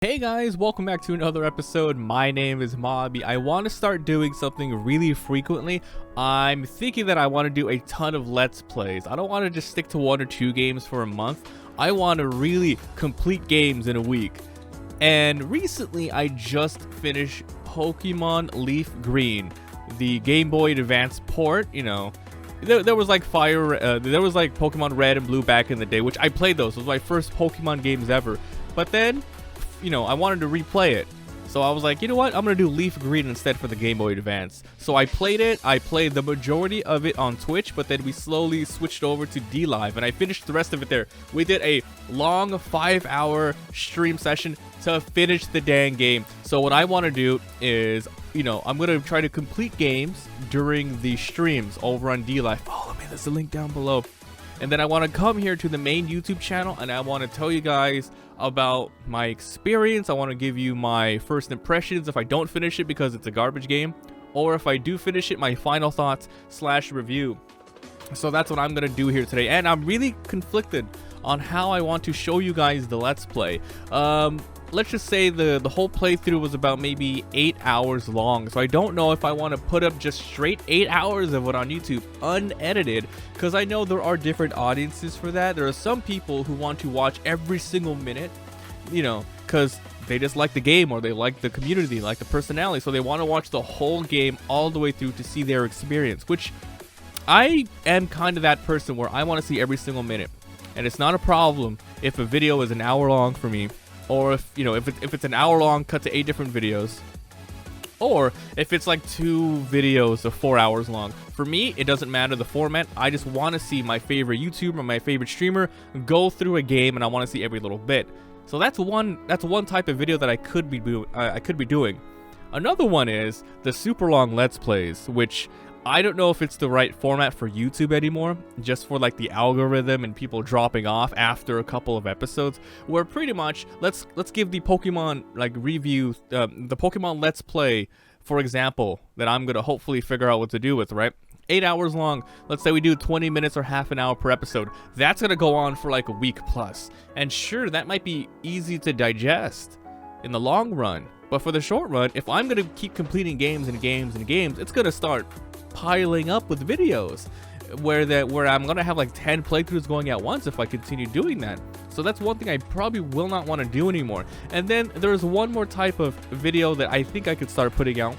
Hey guys, welcome back to another episode. My name is Mobby. I want to start doing something really frequently. I'm thinking that I want to do a ton of Let's Plays. I don't want to just stick to 1 or 2 games for a month. I want to really complete games in a week. And recently, I just finished Pokemon Leaf Green, the Game Boy Advance port. You know, there was like there was like Pokemon Red and Blue back in the day, which I played those. Those were my first Pokemon games ever. But then, you know, I wanted to replay it. So I was like, you know what? I'm going to do Leaf Green instead for the Game Boy Advance. So I played it. I played the majority of it on Twitch, but then we slowly switched over to Dlive, and I finished the rest of it there. We did a long 5-hour stream session to finish the dang game. So what I want to do is, you know, I'm going to try to complete games during the streams over on Dlive. Follow me. There's a link down below. And then I want to come here to the main YouTube channel, and I want to tell you guys about my experience. I want to give you my first impressions if I don't finish it because it's a garbage game, or if I do finish it, my final thoughts / review. So that's what I'm going to do here today, and I'm really conflicted on how I want to show you guys the Let's Play. Let's just say the whole playthrough was about maybe 8 hours long, so I don't know if I want to put up just straight 8 hours of it on YouTube unedited, because I know there are different audiences for that. There are some people who want to watch every single minute, you know, because they just like the game, or they like the community, they like the personality, so they want to watch the whole game all the way through to see their experience, which I am kind of that person where I want to see every single minute. And it's not a problem if a video is an hour long for me, or if, you know, if it's an hour long cut to 8 different videos, or if it's like 2 videos of 4 hours long. For me, it doesn't matter the format. I just want to see my favorite YouTuber, my favorite streamer go through a game, and I want to see every little bit. So that's one type of video that I could be doing. Another one is the super long Let's Plays, which I don't know if it's the right format for YouTube anymore, just for like the algorithm and people dropping off after a couple of episodes, where pretty much let's give the Pokemon like review, the Pokemon Let's Play, for example, that I'm gonna hopefully figure out what to do with, right? 8 hours long. Let's say we do 20 minutes or half an hour per episode. That's gonna go on for like a week plus, and sure, that might be easy to digest in the long run, but for the short run, if I'm gonna keep completing games and games and games, it's gonna start piling up with videos where I'm gonna have like 10 playthroughs going at once if I continue doing that. So that's one thing I probably will not want to do anymore. And then there's one more type of video that I think I could start putting out,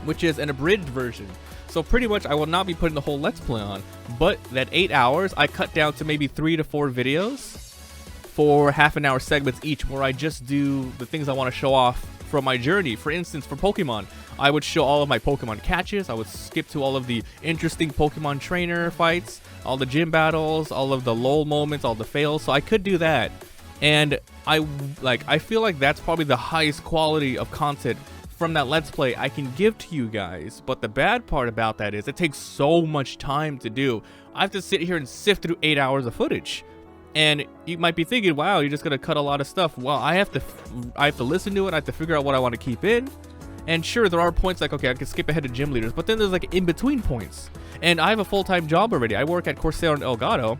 which is an abridged version. So pretty much I will not be putting the whole Let's Play on, but that 8 hours I cut down to maybe 3 to 4 videos for half-an-hour segments each, where I just do the things I want to show off from my journey. For instance, for Pokemon, I would show all of my Pokemon catches. I would skip to all of the interesting Pokemon trainer fights, all the gym battles, all of the lol moments, all the fails. So I could do that, and I feel like that's probably the highest quality of content from that Let's Play I can give to you guys. But the bad part about that is it takes so much time to do. I have to sit here and sift through 8 hours of footage. And you might be thinking, wow, you're just gonna cut a lot of stuff. Well, I have to listen to it. I have to figure out what I want to keep in. And sure, there are points like, okay, I can skip ahead to gym leaders, but then there's like in-between points. And I have a full-time job already. I work at Corsair and Elgato,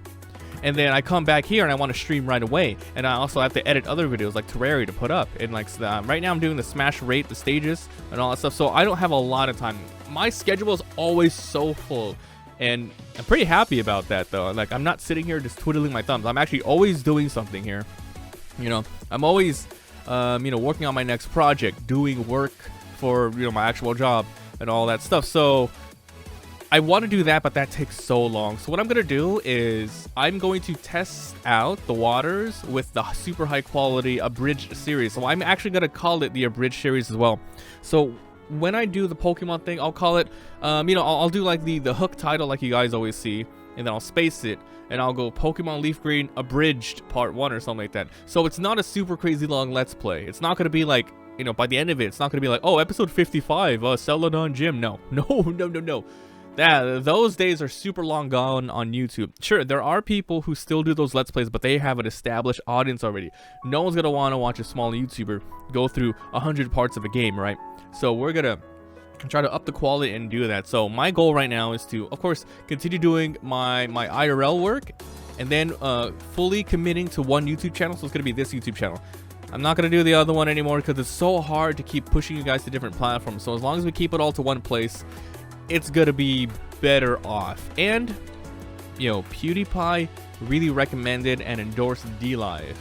and then I come back here and I want to stream right away. And I also have to edit other videos like Terraria to put up. And like right now I'm doing the smash rate, the stages, and all that stuff. So I don't have a lot of time. My schedule is always so full. And I'm pretty happy about that, though. Like, I'm not sitting here just twiddling my thumbs. I'm actually always doing something here. You know, I'm always, you know, working on my next project, doing work for, you know, my actual job and all that stuff. So I want to do that, but that takes so long. So what I'm going to do is I'm going to test out the waters with the super high quality abridged series. So I'm actually going to call it the abridged series as well. So when I do the Pokemon thing, I'll call it, you know, I'll do like the hook title like you guys always see, and then I'll space it, and I'll go Pokemon Leaf Green Abridged Part 1 or something like that. So it's not a super crazy long Let's Play. It's not going to be like, you know, by the end of it, it's not going to be like, oh, episode 55, Celadon Gym. No. Those days are super long gone on YouTube. Sure, there are people who still do those Let's Plays, but they have an established audience already. No one's going to want to watch a small YouTuber go through 100 parts of a game, right? So we're gonna try to up the quality and do that. So my goal right now is to, of course, continue doing my IRL work, and then fully committing to one YouTube channel. So it's gonna be this YouTube channel. I'm not going to do the other one anymore because it's so hard to keep pushing you guys to different platforms. So as long as we keep it all to one place, it's going to be better off. And, you know, PewDiePie really recommended and endorsed Dlive.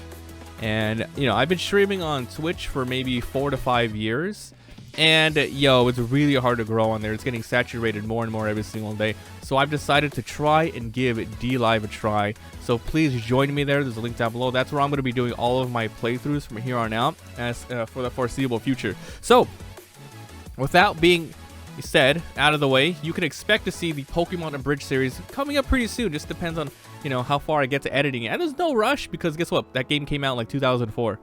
And, you know, I've been streaming on Twitch for maybe 4 to 5 years. And, yo, it's really hard to grow on there. It's getting saturated more and more every single day. So I've decided to try and give Dlive a try. So please join me there. There's a link down below. That's where I'm going to be doing all of my playthroughs from here on out as for the foreseeable future. So, without being said, out of the way, you can expect to see the Pokemon Abridged series coming up pretty soon. Just depends on, you know, how far I get to editing it. And there's no rush because guess what? That game came out in like 2004.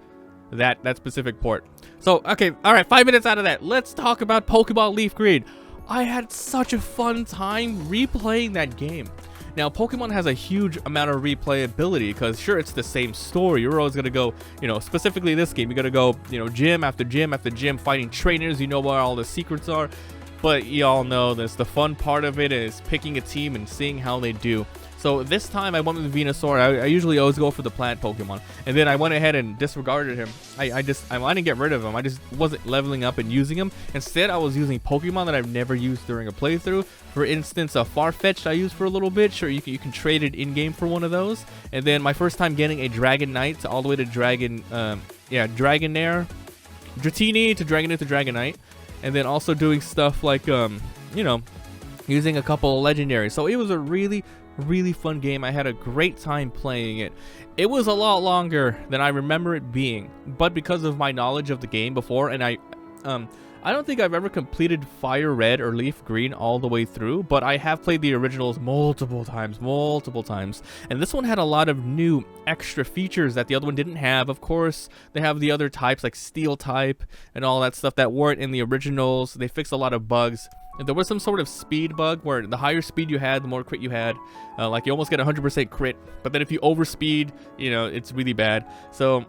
That specific port. So, okay, all right, 5 minutes out of that. Let's talk about Pokemon Leaf Green. I had such a fun time replaying that game. Now, Pokemon has a huge amount of replayability because, sure, it's the same story. You're always going to go, you know, specifically this game, you're going to go, you know, gym after gym after gym, fighting trainers. You know where all the secrets are. But y'all know this. The fun part of it is picking a team and seeing how they do. So this time I went with Venusaur. I usually always go for the plant Pokemon. And then I went ahead and disregarded him. I didn't get rid of him. I just wasn't leveling up and using him. Instead, I was using Pokemon that I've never used during a playthrough. For instance, a Farfetch'd I used for a little bit. Sure, you can trade it in-game for one of those. And then my first time getting a Dragonite all the way to Dragonair. Dratini to Dragonite to Dragonite. And then also doing stuff like, you know, using a couple of legendaries. So it was a really fun game. I had a great time playing it. It was a lot longer than I remember it being, but because of my knowledge of the game before, and I don't think I've ever completed Fire Red or Leaf Green all the way through, but I have played the originals multiple times, and this one had a lot of new extra features that the other one didn't have. Of course, they have the other types like Steel type and all that stuff that weren't in the originals. They fixed a lot of bugs. And there was some sort of speed bug where the higher speed you had, the more crit you had. Like you almost get 100% crit, but then if you overspeed, you know, it's really bad. So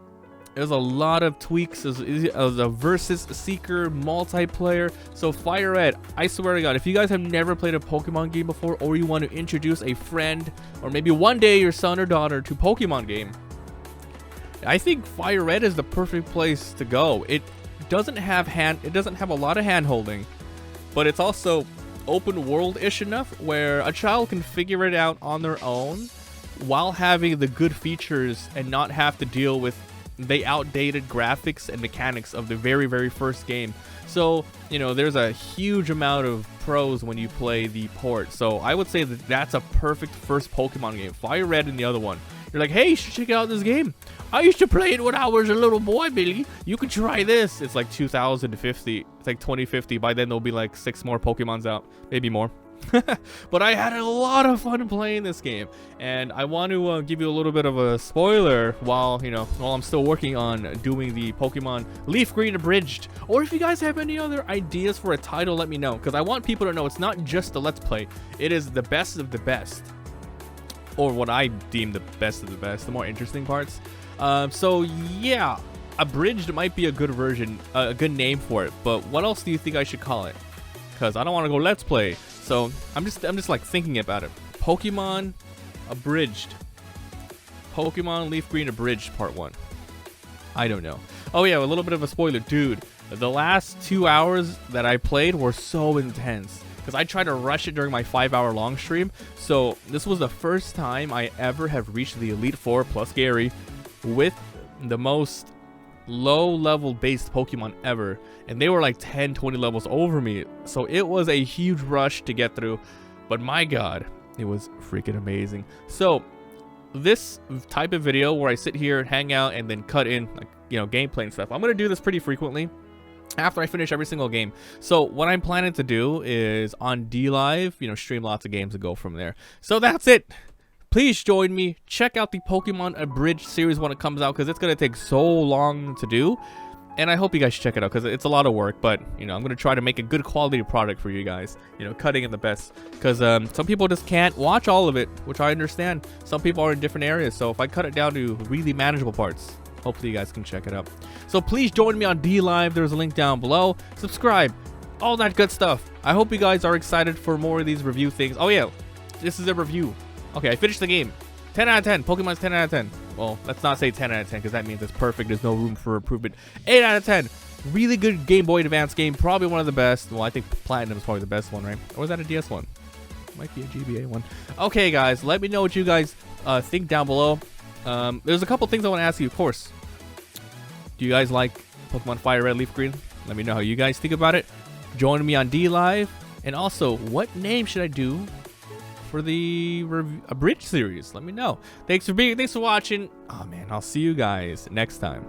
there's a lot of tweaks as a versus seeker multiplayer. So Fire Red, I swear to God, if you guys have never played a Pokemon game before, or you want to introduce a friend, or maybe one day your son or daughter to Pokemon game, I think Fire Red is the perfect place to go. It doesn't have a lot of hand holding. But it's also open world-ish enough where a child can figure it out on their own while having the good features and not have to deal with the outdated graphics and mechanics of the very first game. So, you know, there's a huge amount of pros when you play the port. So I would say that that's a perfect first Pokemon game. Fire Red and the other one. You're like, hey, you should check out this game. I used to play it when I was a little boy, Billy. You could try this. It's like 2050. It's like 2050. By then, there'll be like 6 more Pokemons out. Maybe more. But I had a lot of fun playing this game. And I want to give you a little bit of a spoiler while I'm still working on doing the Pokemon Leaf Green Abridged. Or if you guys have any other ideas for a title, let me know. Because I want people to know it's not just a Let's Play. It is the best of the best. Or what I deem the best of the best, the more interesting parts. So yeah, Abridged might be a good version, a good name for it. But what else do you think I should call it? Because I don't want to go Let's Play. So I'm just like thinking about it. Pokemon Abridged. Pokemon Leaf Green Abridged Part 1. I don't know. Oh yeah, a little bit of a spoiler, dude. The last 2 hours that I played were so intense. Because I tried to rush it during my 5-hour long stream. So this was the first time I ever have reached the Elite Four plus Gary with the most low-level based Pokemon ever. And they were like 10-20 levels over me. So it was a huge rush to get through. But my God, it was freaking amazing. So this type of video where I sit here and hang out and then cut in like, gameplay and stuff, I'm going to do this pretty frequently after I finish every single game. So what I'm planning to do is on Dlive, stream lots of games and go from there. So that's it. Please join me. Check out the Pokemon Abridged series when it comes out, because it's going to take so long to do. And I hope you guys check it out, because it's a lot of work. But, I'm going to try to make a good quality product for you guys. Cutting in the best. Because some people just can't watch all of it, which I understand. Some people are in different areas. So if I cut it down to really manageable parts, hopefully you guys can check it out. So please join me on Dlive. There's a link down below. Subscribe. All that good stuff. I hope you guys are excited for more of these review things. Oh yeah, this is a review. Okay, I finished the game. 10 out of 10. Pokemon's 10 out of 10. Well, let's not say 10 out of 10 because that means it's perfect. There's no room for improvement. 8 out of 10. Really good Game Boy Advance game. Probably one of the best. Well, I think Platinum is probably the best one, right? Or was that a DS one? Might be a GBA one. Okay, guys. Let me know what you guys think down below. There's a couple things I want to ask you, of course. Do you guys like Pokemon Fire Red, Leaf Green? Let me know how you guys think about it. Join me on Dlive. And also, what name should I do for the Abridged series? Let me know. Thanks for watching. Oh man, I'll see you guys next time.